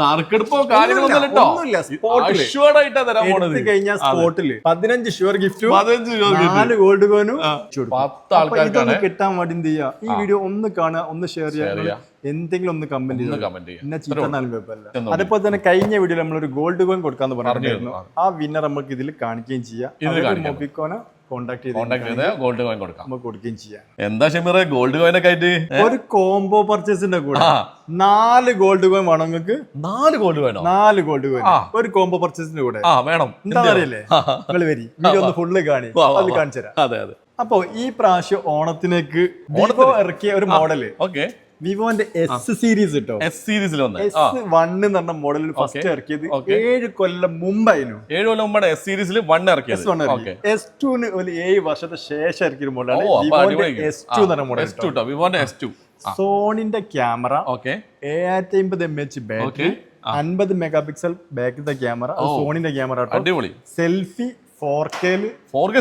നറുക്കെടുപ്പോ കാര്യങ്ങളൊന്നും കഴിഞ്ഞാൽ സ്പോട്ടില് 15 sure ഗിഫ്റ്റും 4 gold കോയിനും 10 ആൾക്കാർക്കാണ് കിട്ടാൻ വേണ്ടി എന്ത് ചെയ്യാ ഈ വീഡിയോ ഒന്ന് കാണുക, ഒന്ന് ഷെയർ ചെയ്യുക, എന്തെങ്കിലും ഒന്ന് കമന്റ് ചെയ്യാം. ചീത്തന്നാലും കുഴപ്പമില്ല. അതേപോലെ തന്നെ കഴിഞ്ഞ വീഡിയോയിൽ നമ്മളൊരു ഗോൾഡ് കോയിൻ കൊടുക്കാന്ന് പറഞ്ഞിരുന്നു. ആ വിന്നർ നമുക്ക് ഇതിൽ കാണിക്കുകയും ചെയ്യാം. മൊബിക്കോനെ കോൺടാക്ട് ചെയ്ത് ഗോൾഡ് കോയിൻ കൊടുക്കാം, നമുക്ക് കൊടുക്കുകയും ചെയ്യാം. എന്താ ഷമീറെ ഗോൾഡ് കോയിൻ ഒക്കെ ആയിട്ട് ഒരു കോംബോ പർച്ചേസിന്റെ കൂടെ 4 ഗോൾഡ് കോയിൻ വേണം നിങ്ങൾക്ക്. 4 ഗോൾഡ് കോയിനോ? 4 ഗോൾഡ് കോയിൻ ഒരു കോംബോ പർച്ചേസിന്റെ കൂടെ വേണം. എന്താ അറിയില്ലേ, നിങ്ങൾ വരി വീഡിയോ ഒന്ന് ഫുള്ള് കാണി, അത് കാണിച്ചു തരാം. അതെ അതെ. അപ്പൊ ഈ പ്രാവശ്യം ഓണത്തിനേക്ക് വിവോ ഇറക്കിയ ഒരു മോഡല്, വിവോന്റെ എസ് സീരീസ് കിട്ടോ, S സീരീസിൽ S1 എന്ന് പറഞ്ഞ മോഡലിൽ ഫസ്റ്റ് ഇറക്കിയത് 7 കൊല്ലം മുമ്പായിരുന്നു. 7 കൊല്ലം മുമ്പാണ് S സീരീസിൽ 1 ഇറക്കിയത്. S2 ഒരു 7 വർഷത്തെ ശേഷം ഇറക്കിയ മോഡലാണ് വിവോന്റെ S2 എന്ന് പറഞ്ഞ മോഡൽ. വിവോന്റെ S2. സോണിന്റെ camera, 750 mAh battery, 50 mega pixel ബാക്കിലത്തെ ക്യാമറ, സോണിന്റെ ക്യാമറ. അടിപൊളി. Selfie 4K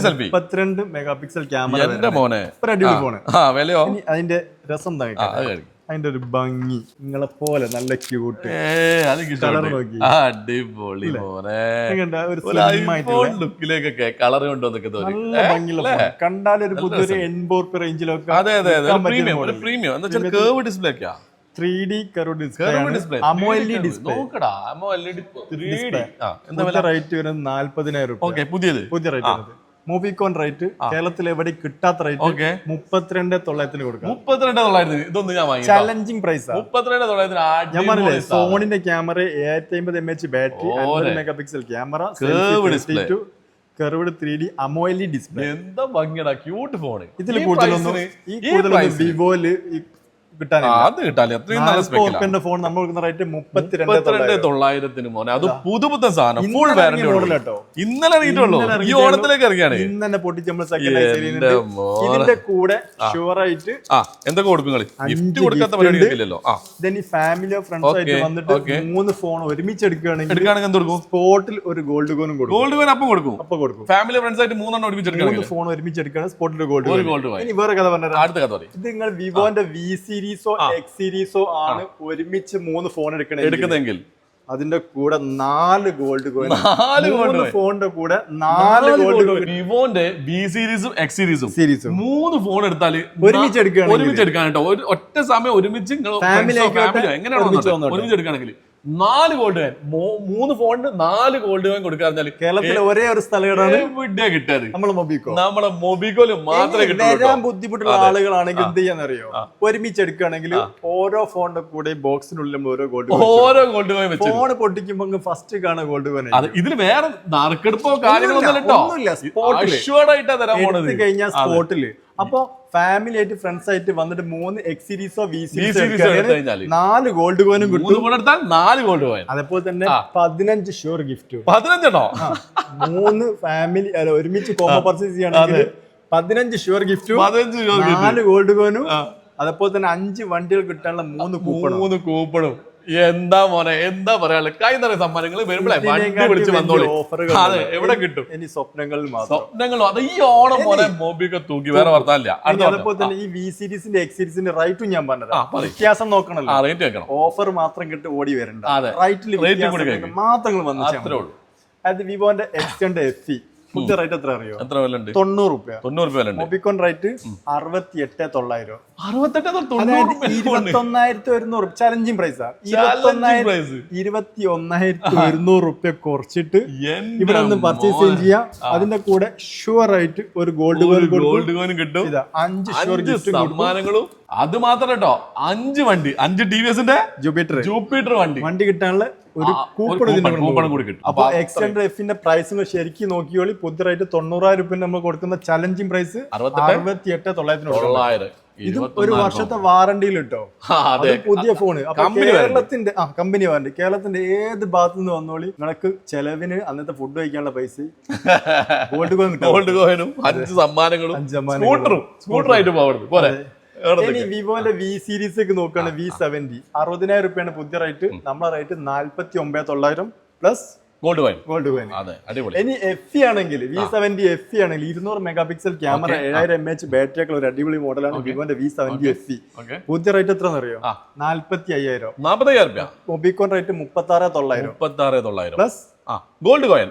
selfie 32 mega pixel camera. എന്റെ മോനെ അടിപൊളി ഫോണ്. അതിന്റെ രസം അതിന്റെ ഒരു ഭംഗി, നിങ്ങളെ പോലെ നല്ല ക്യൂട്ട് കളർ നോക്കി, അടിപൊളി ലുക്കിലേക്കൊക്കെ കളർ കൊണ്ടുവന്നൊക്കെ നല്ല ഭംഗിയുള്ള കണ്ടാലൊരു പുതിയൊരു 80 റേഞ്ചിലൊക്കെ. അതെ അതെ അതെ. പ്രീമിയം എന്ന് വെച്ചാൽ കേർവ് ഡിസ്പ്ലേ ഒക്കെയാ, 3D curve display, AMOLED display. Rate വരുന്നത് 40,000 രൂപ. പുതിയ റേറ്റ്. മൂവിക്കോൺ റേറ്റ് കേരളത്തിൽ എവിടെ കിട്ടാത്ത റേറ്റ് 32,900 കൊടുക്കാം. 32,900. ഇതൊന്നും ഞാൻ വാങ്ങി. Challenging price. 32,900. ഞാൻ പറഞ്ഞില്ലേ, സോണിന്റെ camera, 750 mAh battery, 50 mega pixel camera, curved 3D AMOLED display. എന്താ ഭംഗിയാ, ക്യൂട്ട് ഫോൺ. ഇതിൽ കൂടുതലൊന്നും വിവോയില് ഫോൺ നമ്മൾ കൊടുക്കുന്ന റേറ്റ് 32,900 മോനെ. അത് പുതുപുത്തൻ സാധനം, ഫുൾ വാറന്റി കേട്ടോ. ഇന്നലെ ഇറങ്ങിയിട്ടുള്ളൂ, ഈ ഓണത്തിലേക്ക് ഇറങ്ങിയാണ്. ഇന്ന് തന്നെ പൊട്ടിച്ച് നമ്മൾ ഇതിന്റെ കൂടെ ഷുവർ ആയിട്ട് എന്തൊക്കെ കൊടുക്കും? ഗിഫ്റ്റ് കൊടുക്കാത്ത പരിപാടിയില്ലല്ലോ. ഫാമിലിയോ ഫ്രണ്ട്സോ ആയിട്ട് വന്നിട്ട് 3 ഫോൺ ഒരുമിച്ച് എടുക്കുകയാണെങ്കിൽ എന്ത് കൊടുക്കും? സ്പോട്ടിൽ ഒരു ഗോൾഡ് കോയിനും കൊടുക്കും. ഗോൾഡ് കോയിൻ അപ്പം കൊടുക്കും. ഫാമിലി ഫ്രണ്ട്സ് ആയിട്ട് 3 ഒരുമിച്ച് എടുക്കുകയാണെങ്കിൽ ഫോൺ ഒരുമിച്ച് എടുക്കുകയാണ്, സ്പോട്ടിൽ ഗോൾഡ് കോയിൻ. ഇനി വേറെ കഥ പറഞ്ഞാൽ അടുത്ത കഥ പറയും. ഇത് നിങ്ങൾ വിവോന്റെ V സീരീസോ X സീരീസോ ആണ് ഒരുമിച്ച് 3 ഫോൺ എടുക്കുന്നെങ്കിൽ അതിന്റെ കൂടെ 4 ഗോൾഡ് കോയിൻ. 4 ഫോണിന്റെ കൂടെ 4 ഗോൾഡ് കോയിൻ. വിവോന്റെ V സീരീസും X സീരീസും 3 ഫോൺ എടുത്താൽ ഒരുമിച്ച് എടുക്കാൻ കേട്ടോ. ഒറ്റ സമയം ഒരുമിച്ച് ഫാമിലി എങ്ങനെയാണോ ഒരുമിച്ച് എടുക്കുകയാണെങ്കിൽ 4 ഗോൾഡ് കോയിൻ, 3 ഫോണിന് 4 ഗോൾഡ് കോയിൻ കൊടുക്കാറിഞ്ഞാൽ കേരളത്തിലെ ഒരേ ഒരു സ്ഥലമാണ് കിട്ടാറ്. നമ്മളെ മൊബിക്കോല് മാത്രമേ കിട്ടൂ. വരാൻ ബുദ്ധിമുട്ടുള്ള ആളുകളാണെങ്കിൽ എന്ത് ചെയ്യാന്നറിയോ, ഒരുമിച്ച് എടുക്കുകയാണെങ്കിൽ ഓരോ ഫോണിന്റെ കൂടെ ബോക്സിനുള്ളിൽ ഓരോ ഗോൾഡ് കോയിൻ വെച്ച് ഫോൺ പൊട്ടിക്കുമ്പോ ഫസ്റ്റ് കാണാൻ ഗോൾഡ് കോയിൻ. ഇതിൽ വേറെ നറുക്കെടുപ്പോ കാര്യങ്ങളൊന്നുമില്ല, കഴിഞ്ഞാൽ സ്പോട്ടില്. അപ്പൊ ഫാമിലി ആയിട്ട് ഫ്രണ്ട്സ് ആയിട്ട് വന്നിട്ട് 3 X സീരീസോ V സീരീസോ 4 ഗോൾഡ് കോയിനും കിട്ടും. 4 ഗോൾഡ് കോയിൻ. അതേപോലെ തന്നെ 15 ഷുവർ ഗിഫ്റ്റ്. 15 3 ഫാമിലി ഒരുമിച്ച് കോംബോ പർച്ചേസ് ചെയ്യണമെങ്കിൽ 15 ഷുവർ ഗിഫ്റ്റും 4 ഗോൾഡ് കോയിനും. അതേപോലെ തന്നെ 5 വണ്ടികൾ കിട്ടാനുള്ള 3 കൂപ്പണും. എന്താ മോനെ, എന്താ പറയാ, കൈ നിറയെ സമ്മാനങ്ങൾ വരുമ്പോഴേ വണ്ടി വിളിച്ച് വന്നോളൂ. അതെ, എവിടെ കിട്ടും? ഇനി സ്വപ്നങ്ങളും അത് ഈ ഓണം പോലെ മൊബിലൊക്കെ തൂക്കി വേറെ വർത്താനില്ല. അതേപോലെ തന്നെ ഈ V സീരീസിന്റെ X സീരീസിന്റെ റൈറ്റും ഞാൻ പറഞ്ഞത് വ്യത്യാസം നോക്കണല്ലോ. റേറ്റ് വെക്കണം. ഓഫർ മാത്രം കിട്ടി ഓടി വരണ്ട, റൈറ്റിൽ മാത്രം വന്നു. അത് വിവോന്റെ X FE പുതിയ റേറ്റ് എത്ര അറിയോ? 90 രൂപ. മൊബിക്കോൺ റേറ്റ് 68,900. 21,100 ചലഞ്ചിങ് പ്രൈസാ. 21,100 രൂപ കുറച്ചിട്ട് ഇവിടെ നിന്ന് പർച്ചേസ് ചെയ്യാം. അതിന്റെ കൂടെ ഷുവർ ആയിട്ട് ഒരു ഗോൾഡ് കോയിൻ കിട്ടും. 5 ഷുവർ സമ്മാനങ്ങളും. അത് മാത്രം കേട്ടോ, 5 TVSന്റെ ജൂപ്പിറ്റർ വണ്ടി കിട്ടാനുള്ള ഒരു കൂപ്പൺ കൂടി കിട്ടും. അപ്പൊ X100Fന്റെ പ്രൈസ് ശരിക്കും നോക്കിയോളി. പുതിയ റേറ്റ് 90,000 രൂപ നമ്മൾ കൊടുക്കുന്ന ചലഞ്ചിങ് പ്രൈസ് 68,900. ഇത് ഒരു വർഷത്തെ വാറണ്ടിയിൽ കിട്ടോ. പുതിയ ഫോണ്. കേരളത്തിന്റെ കമ്പനി വാറണ്ടി. കേരളത്തിന്റെ ഏത് ഭാഗത്തു നിന്ന് വന്നോളി, നിനക്ക് ചെലവിന് അന്നത്തെ ഫുഡ് കഴിക്കാനുള്ള പൈസ ഗോൾഡ് കോയിനും 5 സമ്മാനങ്ങളും സ്കൂട്ടറായിട്ട് പോകുന്നത് പോലെ. ഇനി വിവോന്റെ V സീരീസ് ഒക്കെ നോക്കുകയാണ്, V70 60,000 രൂപയാണ് പുതിയ റേറ്റ്. നമ്മളെ റേറ്റ് 49,900 പ്ലസ് ഗോൾഡ് കോയിൻ. അതെ, അടിപൊളി. ഇനി FE ആണെങ്കിൽ V70 FE ആണെങ്കിൽ 200 mega pixel camera 7000 mAh battery ഒക്കെ ഒരു അടിപൊളി മോഡലാണ് വിവോന്റെ V70 FE. പുതിയ റേറ്റ് എത്ര അറിയോ? 45,000. 45,000 മൊബിക്കോൺ റേറ്റ് 36,900 പ്ലസ് ഗോൾഡ് കോയിൻ.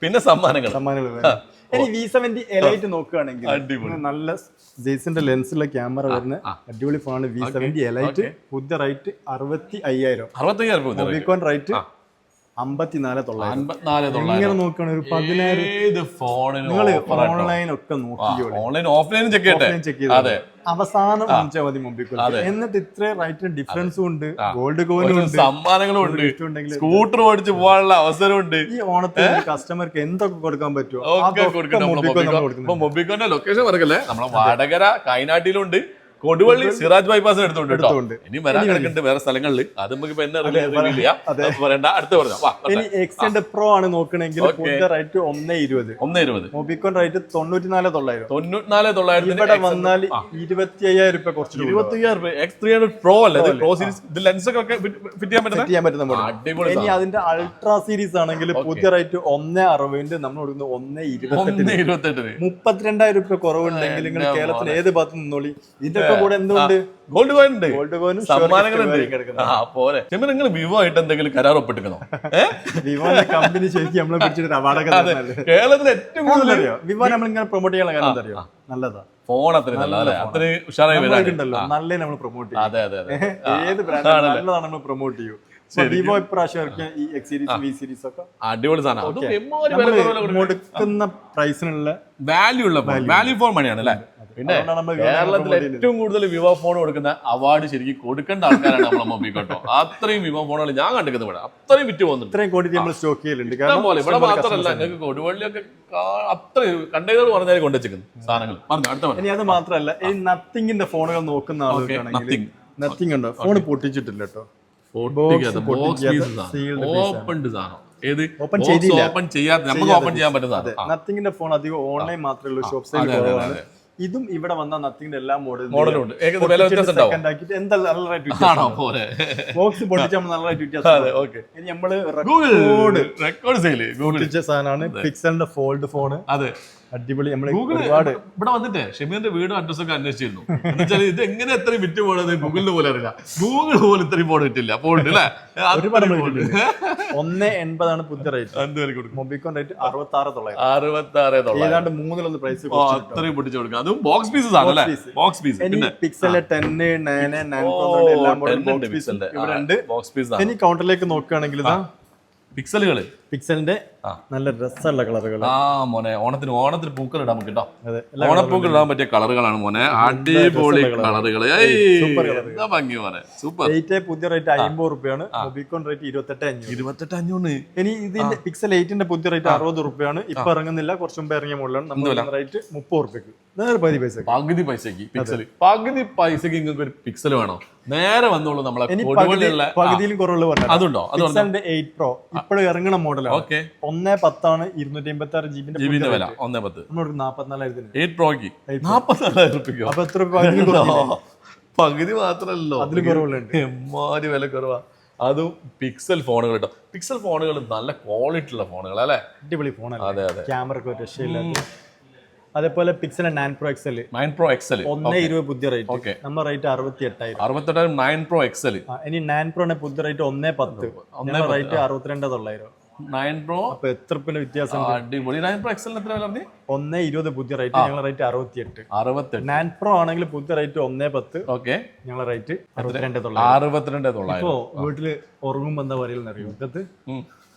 പിന്നെ സമ്മാനങ്ങൾ. ഇനി V70 Elite നോക്കുകയാണെങ്കിൽ നല്ല ജെയ്സിന്റെ ലെൻസുള്ള ക്യാമറ വരുന്ന അടിപൊളി ഫോണാണ് V70 Elite. പുതിയ റേറ്റ് 65,000. മൊബിക്കോൺ റേറ്റ് 54,900. ഇങ്ങനെ നോക്കുകയാണെങ്കിൽ ഒരു 16 ഓൺലൈൻ ഒക്കെ നോക്കിയോളെ അവസാനം വാങ്ങിച്ചാൽ മതി മൊബിക്കോൺ. എന്നിട്ട് ഇത്ര റേറ്റിന് ഡിഫറൻസും ഉണ്ട്, ഗോൾഡ് കോയിനും ഉണ്ട്, സമ്മാനങ്ങളും ഉണ്ട്, സ്കൂട്ടർ ഓടിച്ച് പോകാനുള്ള അവസരമുണ്ട്. ഈ ഓണത്തിന് കസ്റ്റമർക്ക് എന്തൊക്കെ കൊടുക്കാൻ പറ്റുമോ മൊബിക്കോന്റെ ലൊക്കേഷൻ പറയല്ലേ, നമ്മളെ വടകര കൈനാട്ടിയിലുണ്ട്, കൊടുവള്ളി സിറാജ് ബൈപ്പാസ് എടുത്തോണ്ട് ഇനി വരാൻ കിടക്കുന്നുണ്ട് വേറെ സ്ഥലങ്ങളിൽ. അത് നമുക്ക് ഇപ്പൊ എന്നെ പറയണ്ട, അടുത്ത് പറഞ്ഞോ. ഇനി എക്സ്റ്റൻഡ് പ്രോ ആണ് നോക്കണെങ്കിൽ റേറ്റ് 1,20. മൊബിക്കോൺ റേറ്റ് 94,900. ഇവിടെ വന്നാൽ 25,000 രൂപ കുറച്ച് 25,000 X300 Pro അല്ലേ പ്രോ സീരീസ്. ഇത് ലെൻസ് ഒക്കെ ഫിറ്റ് ചെയ്യാൻ പറ്റുന്ന അടിപൊളി. ഇനി അതിന്റെ അൾട്രാ സീരീസ് ആണെങ്കിൽ പുതിയ റേറ്റ് 1,60. നമ്മൾ കൊടുക്കുന്നത് 1,28. 32,000 രൂപ കുറവുണ്ടെങ്കിൽ നിങ്ങൾ കേരളത്തിൽ ഏത് ഭാഗത്ത് നിന്നോളി. ഇതിന്റെ കൂടെ എന്തുകൊണ്ട് ഗോൾഡ് കോയിൻ ഉണ്ട്, സമ്മാനങ്ങളുണ്ട്. പോലെ നിങ്ങൾ വിവോ ആയിട്ട് എന്തെങ്കിലും കരാർ ഒപ്പിട്ടിരിക്കണോ? വിവോന്റെ കമ്പനി ശരിക്കും നമ്മളെ പിടിച്ചിട്ട് അവാർഡൊക്കെ കേരളത്തിൽ ഏറ്റവും കൂടുതൽ അറിയോ വിവോ നമ്മളിങ്ങനെ പ്രൊമോട്ട് ചെയ്യാനുള്ള കാര്യം എന്താ അറിയോ? നല്ലതാ ഫോൺ, അത്രയും നല്ലതല്ലേ, അത്രയും ഉഷാറായി ഉണ്ടല്ലോ, നല്ല നമ്മൾ പ്രൊമോട്ട് ചെയ്യും. അതെ അതെ അതെ, ഏത് ബ്രാൻഡ് നല്ലതാണ് നമ്മൾ പ്രൊമോട്ട് ചെയ്യും. വിവോ ഇപ്രാവശ്യം ഈ X series V series ഒക്കെ അടിപൊളി സാധനം. കൊടുക്കുന്ന പ്രൈസിനുള്ള വാല്യൂ ഫോർ മണിയാണ് അല്ലേ. പിന്നെ കേരളത്തിൽ ഏറ്റവും കൂടുതൽ വിവോ ഫോൺ കൊടുക്കുന്ന അവാർഡ് ശരിക്കും കൊടുക്കേണ്ട ആൾക്കാരാണ് നമ്മളെ മൊബിക്കോട്ടോ. അത്രയും വിവോ ഫോണുകൾ ഞാൻ കണ്ടിരിക്കുന്നത് ഇവിടെ അത്രയും വിറ്റ് പോകുന്നുണ്ട്. ഇത്രയും ക്വാണ്ടിറ്റി നമ്മൾ സ്റ്റോക്ക് ചെയ്യലുണ്ട്. പോലെ ഇവിടെ മാത്രമല്ല, നിങ്ങൾക്ക് കൊടുവള്ളിയൊക്കെ അത്രയും കണ്ടെയ്നർ പറഞ്ഞാൽ കൊണ്ടുവച്ചിരിക്കുന്നു സാധനങ്ങൾ. ഇനി അത് മാത്രമല്ല, ഈ നത്തിങ്ങിന്റെ ഫോണുകൾ നോക്കുന്ന ആളുകൾക്കാണെങ്കിൽ നത്തിങ് ഉണ്ടോ ഫോൺ പൊട്ടിച്ചിട്ടില്ല കേട്ടോ. നത്തിങ്ങിന്റെ ഫോൺ അധികം ഓൺലൈൻ മാത്രമേ ഉള്ളൂ, ഷോപ്പ് സൈഡിൽ കുറവാണ്. ഇതും ഇവിടെ വന്ന നത്തിങ്ങിന്റെ എല്ലാ മോഡലും ഉണ്ട്. എന്താ നല്ല റേറ്റ് ബോക്സ് പൊട്ടിച്ച് നമ്മൾ നല്ല റേറ്റ് വ്യത്യാസം. ഇനി നമ്മള് റെക്കോർഡ് പൊട്ടിച്ച സാധനമാണ് പിക്സലിന്റെ ഫോൾഡ് ഫോണ്. അതെ, അടിപൊളി. നമ്മൾ ഒരുപാട് ഇവിടെ വന്നിട്ട് ഷെമീറിന്റെ വീടും അഡ്രസ് ഒക്കെ അന്വേഷിച്ചിരുന്നു. എന്നുവെച്ചാൽ ഇത് എങ്ങനെ എത്രയും വിറ്റ് പോണത് ഗൂഗിളിന് പോലെ അറിയില്ല. ഗൂഗിൾ പോലും ഇത്രയും ഫോൺ വിറ്റില്ല. ഫോണ്ട് അല്ലേ, ഒരുപാട് 1,80 പുതിയ റേറ്റ്. മൊബിക്കോൺ റേറ്റ് 66,900. ഏതാണ്ട് 3 പ്രൈസ് അത്രയും പൊട്ടിച്ചു കൊടുക്കുക. അതും ബോക്സ് പീസസ് ആണ് അല്ലേ, ബോക്സ് പീസ്. പിക്സലിന്റെ 10, 9, 9 എല്ലാം ഇവിടെ ഉണ്ട് ബോക്സ് പീസ്. ഇനി കൗണ്ടറിലേക്ക് നോക്കുകയാണെങ്കിൽ ഇതാ പിക്സലിന്റെ നല്ല രസമുള്ള കളറുകൾ. മോനെ ഓണത്തിന് പൂക്കൾ ഇടാൻ കേട്ടോ. ഓണപ്പൂക്കൾ ഇടാൻ പറ്റിയ കളറുകളാണ് മോനെ, അടിപൊളി കളറുകൾ. എന്താ ഭംഗി മോനെ, സൂപ്പർ. പുതിയ റേറ്റ് 50 രൂപയാണ്. മൊബിക്കോൺ റേറ്റ് 28,500. ഇനി ഇതിന്റെ പിക്സൽ 8ന്റെ പുതിയ റേറ്റ് 60 രൂപയാണ്. ഇപ്പൊ ഇറങ്ങുന്നില്ല, കുറച്ചു മുമ്പ് ഇറങ്ങിയ മോഡലാണ്. നമ്മുടെ റേറ്റ് 30 രൂപയ്ക്ക്. പകുതി പൈസക്ക് പകുതി പൈസക്ക് നിങ്ങൾക്ക് ഒരു പിക്സൽ വേണോ? നേരെ വന്നോളൂ നമ്മളെ പകുതിയിലും കുറവുള്ള പറഞ്ഞു. അതുണ്ടോ? പിക്സലിന്റെ 8 Pro ഇപ്പോഴും ഇറങ്ങണ മോഡലാണ്. 1.10 256 GB വില. 1.10 44,000. 8 പ്രോയ്ക്ക് 44,000 രൂപ. അപ്പൊ എത്ര പകുതി മാത്രല്ലോ, അതിൽ കുറവുണ്ട്. എമ്മാതിരി വില കുറവാ. അതും പിക്സൽ ഫോണുകൾ കേട്ടോ. പിക്സൽ ഫോണുകൾ നല്ല ക്വാളിറ്റി ഉള്ള ഫോണുകൾ അല്ലേ, അടിപൊളി ഫോണാണ്. അതെ അതെ, ക്യാമറ രക്ഷയില്ലാത്ത. അതേപോലെ പിക്സൽ 9 Pro XL 1,20 പുതിയ റേറ്റ്. നമ്മുടെ റേറ്റ് 68,000. 9 Pro XL. ഇനി 9 Pro പുതിയ റേറ്റ് 1.10. റേറ്റ് 62,900. 9 Pro അപ്പൊ എത്ര രൂപ വ്യത്യാസം? അടിപൊളി. 9 Pro XL എത്ര വില? 1.20 പുതിയ റേറ്റ്. ഞങ്ങളുടെ റേറ്റ് 68. 9 Pro ആണെങ്കിൽ പുതിയ റേറ്റ് 1.10. ഓക്കെ, ഞങ്ങളുടെ റേറ്റ് 62,900. ഇപ്പൊ വീട്ടില് ഉറങ്ങുമ്പോ എന്താ പറയുന്നറിയോ? ഇക്കത്ത്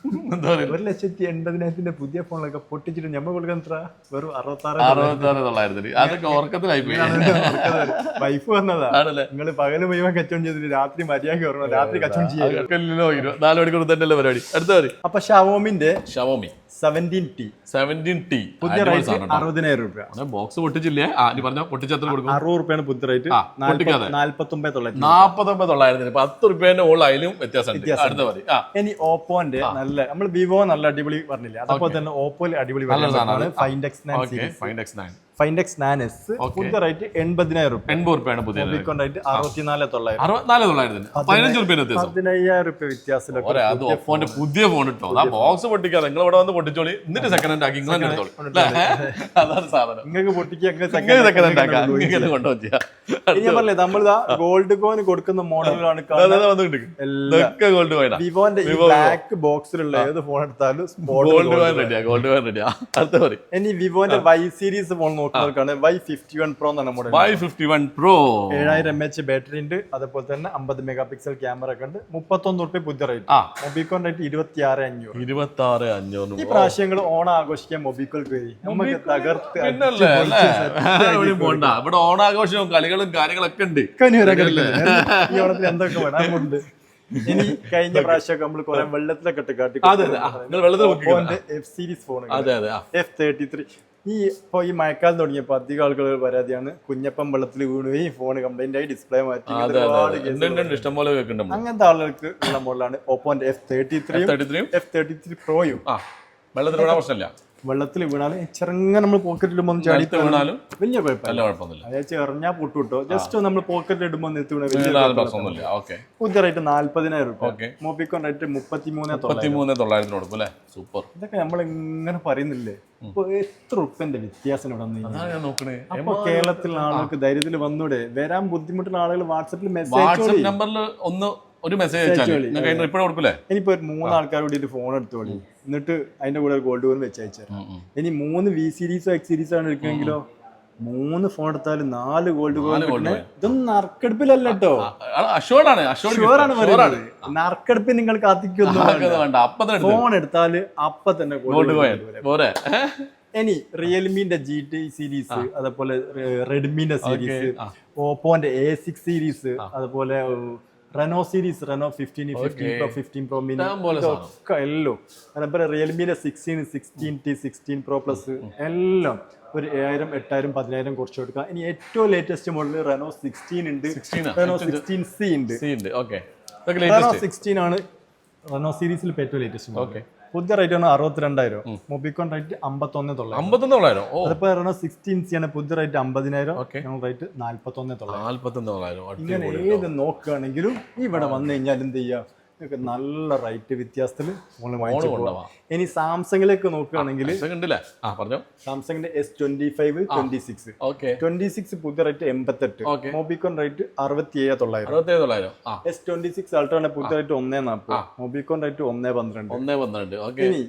1,80,000 പുതിയ ഫോണിലൊക്കെ പൊട്ടിച്ചിട്ട് നമ്മൾ കൊടുക്കാൻ എത്ര? വെറും 66,900. അതൊക്കെ ഉറക്കത്തിലായി പോയി. വൈഫ് വന്നതാ. നിങ്ങൾ പകല് മുഴുവൻ കച്ചവടം ചെയ്തിട്ട് രാത്രി മര്യാദ ഓർമ്മ, രാത്രി കച്ചവടം ചെയ്യാം. 4 മണിക്കൂർ തന്നെയല്ലേ പരിപാടി. അടുത്ത അപ്പൊ ഷവോമി 17T പുതിയ റേറ്റ് 60,000 രൂപ. ബോക്സ് പൊട്ടിച്ചില്ലേ? പറഞ്ഞോ, പൊട്ടിച്ചത്ര കൊടുക്കും. 60 രൂപയാണ് പുതിയ റേറ്റ്. 49,900. 10 രൂപേന്റെ ഓളായാലും വ്യത്യാസമുണ്ട്. അടുത്ത മതി. ഇനി ഓപ്പോന്റെ നല്ല, നമ്മൾ വിവോ നല്ല അടിപൊളി പറഞ്ഞില്ലേ, അതേപോലെ തന്നെ ഓപ്പോയിൽ അടിപൊളി find X9 find X9 find X 9S പുതിയ റേറ്റ് 80,000 രൂപ. 80 രൂപയാണ് പുതിയ മൊബിക്കോൺ റേറ്റ് 64,900. 64,900 15 രൂപ വ്യത്യാസം. 15,000 രൂപ വ്യത്യാസത്തിലൊക്കെ അത് ഒപ്പോന്റെ പുതിയ ഫോൺ ഇട്ടോ ആ ബോക്സ് പൊട്ടിക്കാതെ നിങ്ങൾ ഇവിടെ വന്ന് പൊട്ടിച്ചോളി എന്നിട്ട് സെക്കൻഡ് ഹാൻഡ് ആക്കി ഇങ്ങനെ എടുത്തോളി. അതാണ് സാധനം. നിങ്ങൾക്ക് പൊട്ടിക്കുക സെക്കൻഡ് ഹാൻഡ് ആക്കാം ഇങ്ങനെ കൊണ്ടുപോയി ഞാൻ പറഞ്ഞേ നമ്മളിതാ ഗോൾഡ് കോയിൻ കൊടുക്കുന്ന മോഡലാണ് ഗോൾഡ് കോയിൻ വിവോന്റെ ഈ ബ്ലാക്ക് ബോക്സിലുള്ള ഏത് ഫോൺ എടുത്താലും ഗോൾഡ് കോയിൻ റെഡിയാ ഗോൾഡ് കോയിൻ റെഡിയാ. അടുത്ത പറയും ഇനി വിവോന്റെ Y സീരീസ് ഫോൺ നോക്കുന്നവർക്കാണ് Y51 Pro എന്നാണ് മോഡൽ. Y51 Pro 7000 mAh ബാറ്ററി ഉണ്ട്, അതുപോലെ തന്നെ 50 മെഗാ പിക്സൽ ക്യാമറ ഒക്കെ ഉണ്ട്. 31 രൂപ പുതിയ റേറ്റ്. മൊബിക്കോൺ റേറ്റ് 26,500. 26,500. ഈ പ്രാവശ്യങ്ങൾ ഓണം ആഘോഷിക്കാൻ മൊബിക്കോൾ കയറി നമുക്ക് തകർത്ത് പോണ്ട. ഇവിടെ ഓണാഘോഷവും കളികളും കാര്യങ്ങളൊക്കെ ഉണ്ട്. ഈ ഓണത്തിന് എന്തൊക്കെ വേണം. ഇനി കഴിഞ്ഞ പ്രാവശ്യമൊക്കെ നമ്മൾ കുറെ വെള്ളത്തിലൊക്കെ ഇട്ട് കാട്ടി F സീരീസ് ഫോൺ F33. ഈ മഴക്കാലം തുടങ്ങിയപ്പോ അധികം ആളുകൾ പരാതിയാണ് കുഞ്ഞപ്പം വെള്ളത്തിൽ വീണു ഈ ഫോൺ കംപ്ലൈന്റ് ആയി ഡിസ്പ്ലേ മാറ്റി. ഇഷ്ടംപോലെ അങ്ങനത്തെ ആളുകൾക്ക് ഉള്ള മോഡലാണ് ഓപ്പോന്റെ F33 F33 പ്രോയും. വെള്ളത്തിൽ വീണാൻ പ്രശ്നമില്ല. വെള്ളത്തിൽ വീണാല് ചെറുങ്ങനെ നമ്മൾ പോക്കറ്റിൽ ഇടുമ്പോൾ ചാടി വീണാലും വലിയ കുഴപ്പമില്ല. അതായത് എറിഞ്ഞാൽ പൊട്ടുട്ടോ. ജസ്റ്റ് നമ്മൾ പോക്കറ്റിൽ ഇടുമ്പോൾ നിർത്തി പുതിയ റേറ്റ് 40,000 രൂപ. മൊബിക്കോൺ റേറ്റ് 33,900 കൊടുക്കും അല്ലേ. സൂപ്പർ. ഇതൊക്കെ നമ്മൾ ഇങ്ങനെ പറയുന്നില്ലേ. ഇപ്പൊ എത്ര റുപ്യന്റെ വ്യത്യാസം ഇവിടെ. അപ്പൊ കേരളത്തിലുള്ള ആളുകൾക്ക് ധൈര്യത്തിൽ വന്നൂടെ. വരാൻ ബുദ്ധിമുട്ടുള്ള ആളുകൾ വാട്സാപ്പിൽ മെസ്സേജ് നമ്പറിൽ ഒന്ന് ഒരു മെസ്സേജ് കൊടുക്കൂലേ. ഇനിയിപ്പോ 3 ആൾക്കാർ കൂടി ഒരു ഫോൺ എടുത്തോളി, എന്നിട്ട് അതിന്റെ കൂടെ ഗോൾഡ് കോയിൻ വെച്ച് അയച്ചാൽ. ഇനി 3 V സീരീസോ X സീരീസോ ആണ് എടുക്കുമെങ്കിലോ 3 ഫോൺ എടുത്താൽ 4 ഗോൾഡ് കോയിൻ. ഇതൊന്നും നറുക്കെടുപ്പിലല്ല കേട്ടോ. നറുക്കെടുപ്പിൽ നിങ്ങൾ കാത്തിക്കുന്നു. ഫോൺ എടുത്താല് അപ്പൊ തന്നെ ഗോൾഡ് കോയിൻ. ഇനി റിയൽമിന്റെ GT സീരീസ്, അതുപോലെ റെഡ്മിന്റെ സീരീസ്, ഓപ്പോന്റെ A6 സീരീസ്, അതുപോലെ Reno series, Reno 15 Pro 15 Pro mini ഒക്കെ എല്ലാം, അതേപോലെ റിയൽമിന്റെ 16 16T 16 Pro പ്ലസ് എല്ലാം ഒരു 7,000 8,000 10,000 കുറച്ച് കൊടുക്കാം. ഇനി ഏറ്റവും ലേറ്റസ്റ്റ് മോഡൽ റെനോ 16 ഉണ്ട്, റെനോ 16C ഉണ്ട്. റെനോ 16 ആണ് റെനോ സീരീസിൽ ഏറ്റവും ലേറ്റസ്റ്റ്. പുതിയ റേറ്റ് ആണ് 62,000. മൊബിക്കോൺ റേറ്റ് 51,900. അതിപ്പോ റെനോ 16C ആണ്. പുതിയ റേറ്റ് 50,000. റേറ്റ് 41,900. ഇങ്ങനെ ഏത് നോക്കുകയാണെങ്കിലും ഇവിടെ വന്നു കഴിഞ്ഞാൽ എന്ത് ചെയ്യാം, നല്ല റേറ്റ് വ്യത്യാസത്തിൽ ഇനി സാംസങ്ങിലേക്ക് നോക്കുകയാണെങ്കിൽ സാംസങ്ങിന്റെ S25 26 പുതിയ റേറ്റ് 88. മൊബിക്കോൺ റേറ്റ് 67,900. S26 അൾട്രാ പുതിയ റേറ്റ് 140. മൊബിക്കോൺ റേറ്റ് 112. ഇനി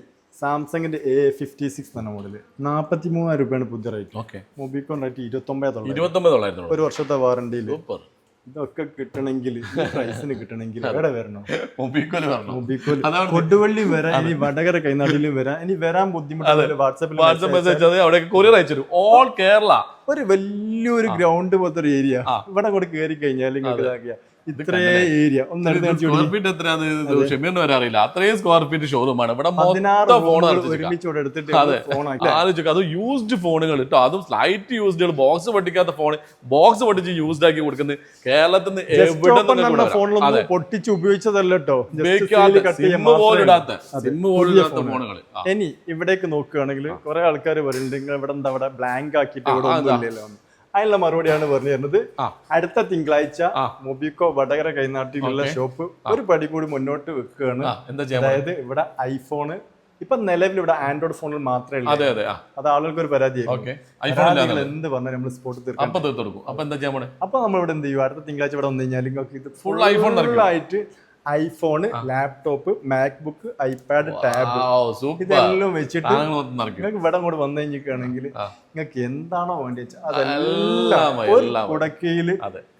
സാംസങ്ങിന്റെ A56 തന്നെ മോഡല് 43,000 രൂപയാണ് പുതിയ റേറ്റ്. മൊബിക്കോൺ റേറ്റ് 29,900. ഒരു വർഷത്തെ വാറണ്ടിയിൽ. ഇതൊക്കെ കിട്ടണമെങ്കിൽ പ്രൈസിന് കിട്ടണമെങ്കിൽ എവിടെ വരണം? മൊബിക്കോൽ കൊടുവള്ളി വരാൻ, ഇനി വടകര കൈനാട്ടിലും വരാൻ. ഇനി വരാൻ ബുദ്ധിമുട്ട് വാട്സാപ്പിൽ ഓൾ കേരള ഒരു വലിയൊരു ഗ്രൗണ്ട് പോലത്തെ ഒരു ഏരിയ ഇവിടെ കൂടെ കയറി കഴിഞ്ഞാൽ നിങ്ങൾക്ക് ഇതാക്കിയ ഇത്രേ ഏരിയ വരാറില്ല. അത്രയും സ്ക്വയർ ഫീറ്റ് ഷോറൂമാണ് ഇവിടെ. 16 അത് യൂസ്ഡ് ഫോണുകൾ കേട്ടോ, അതും സ്ലൈറ്റ് യൂസ്ഡ്, ബോക്സ് പൊട്ടിക്കാത്ത ഫോൺ, ബോക്സ് പൊട്ടിച്ച് യൂസ്ഡ് ആക്കി കൊടുക്കുന്നത് കേരളത്തിൽ നിന്ന് എവിടെ പൊട്ടിച്ച് ഉപയോഗിച്ചതല്ല കേട്ടോ. ഫോണുകൾ. ഇനി ഇവിടേക്ക് നോക്കുകയാണെങ്കിൽ കുറെ ആൾക്കാർ പറയുന്നുണ്ട് ഇവിടെ എന്താ ഇവിടെ ബ്ലാങ്ക് ആക്കിയിട്ട് ഇവിടെ ഒന്നുമില്ലല്ലോ. അതിനുള്ള മറുപടിയാണ് പറഞ്ഞു തരുന്നത്. അടുത്ത തിങ്കളാഴ്ച മൊബിക്കോ വടകര കൈനാട്ടിലുള്ള ഷോപ്പ് ഒരു പടി കൂടി മുന്നോട്ട് വെക്കുകയാണ്. അതായത് ഇവിടെ ഐഫോണ് ഇപ്പൊ നിലവിൽ ഇവിടെ ആൻഡ്രോയിഡ് ഫോണിൽ മാത്രമേ ഉള്ളൂ. അത് ആളുകൾക്ക് ഒരു പരാതി എന്ത് പറഞ്ഞാൽ നമ്മൾ സ്പോട്ട് തീർക്കും. അപ്പൊ നമ്മൾ ഇവിടെ എന്ത് ചെയ്യും, അടുത്ത തിങ്കളാഴ്ച ഇവിടെ വന്നു കഴിഞ്ഞാൽ നിങ്ങൾക്ക് ഇത് ഫുൾ ആയിട്ട് iPhone, laptop, MacBook, iPad, tab ഇതെല്ലാം വെച്ചിട്ട് നിങ്ങൾക്ക് ഇവിടെ കൂടെ വന്നു കഴിഞ്ഞിരിക്കുകയാണെങ്കിൽ നിങ്ങൾക്ക് എന്താണോ വേണ്ടി വെച്ചാൽ അതെല്ലാം കുടക്കയില്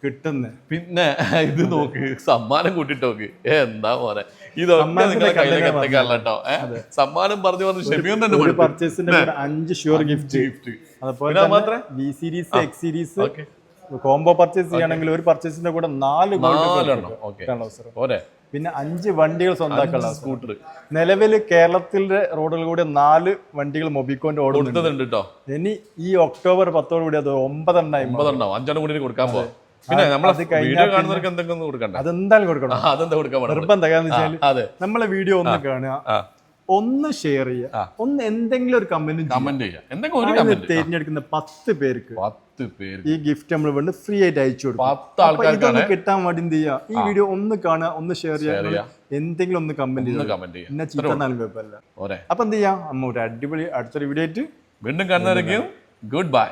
കിട്ടുന്നത്. പിന്നെ ഇത് നോക്ക്, സമ്മാനം കൂട്ടിട്ട് നോക്ക്, എന്താ പോലെ ഇതൊക്കെ നിങ്ങളെ കയ്യിലേക്ക് എത്തിക്കാട്ടോ. സമ്മാനം പറഞ്ഞു ഷെമിയും തന്നെ പർച്ചേസിന്റെ 5 ഷുവർ ഗിഫ്റ്റ്. അതുപോലെ V series X series combo purchase ചെയ്യണമെങ്കിൽ ഒരു പർച്ചേസിന്റെ കൂടെ 4 പിന്നെ 5 വണ്ടികൾ സ്വന്തമാക്കാനുള്ള സ്കൂട്ടർ. നിലവിൽ കേരളത്തിലെ റോഡുകളിൽ കൂടെ 4 വണ്ടികൾ മൊബിക്കോന്റെ ഓടുന്നുണ്ട്. ഇനി ഈ ഒക്ടോബർ 10 കൂടി അത് 9 ഉണ്ടാവും. 5 കൂടി കൊടുക്കാൻ പോകും. പിന്നെ അതെന്തായാലും കൊടുക്കണം. നിർബന്ധം. നമ്മളെ വീഡിയോ ഒന്ന് കാണുക, ഒന്ന് ഷെയർ ചെയ്യുക, ഒന്ന് എന്തെങ്കിലും ഒരു കമന്റ് ചെയ്യാം, എന്തെങ്കിലും ഒരു കമന്റ് തിരഞ്ഞെടുക്കുന്ന 10 പേർക്ക് 10 പേര് ഈ ഗിഫ്റ്റ് നമ്മൾ വേണ്ടി ഫ്രീ ആയിട്ട് അയച്ചു കൊടുക്കും. 10 ആൾക്കാർക്കാണ് കിട്ടാൻ വേണ്ടി എന്ത് ചെയ്യുക, ഈ വീഡിയോ ഒന്ന് കാണുക, ഒന്ന് ഷെയർ ചെയ്യുക, എന്തെങ്കിലും ഒന്ന് കമന്റ് ചെയ്യാം. പിന്നെ ചീത്ത കുഴപ്പമില്ല. അപ്പൊ എന്ത് ചെയ്യാം, നമ്മ ഒരു അടിപൊളി അടുത്തൊരു വീഡിയോ ആയിട്ട് വീണ്ടും കാണുന്നവരേക്കും ഗുഡ് ബൈ.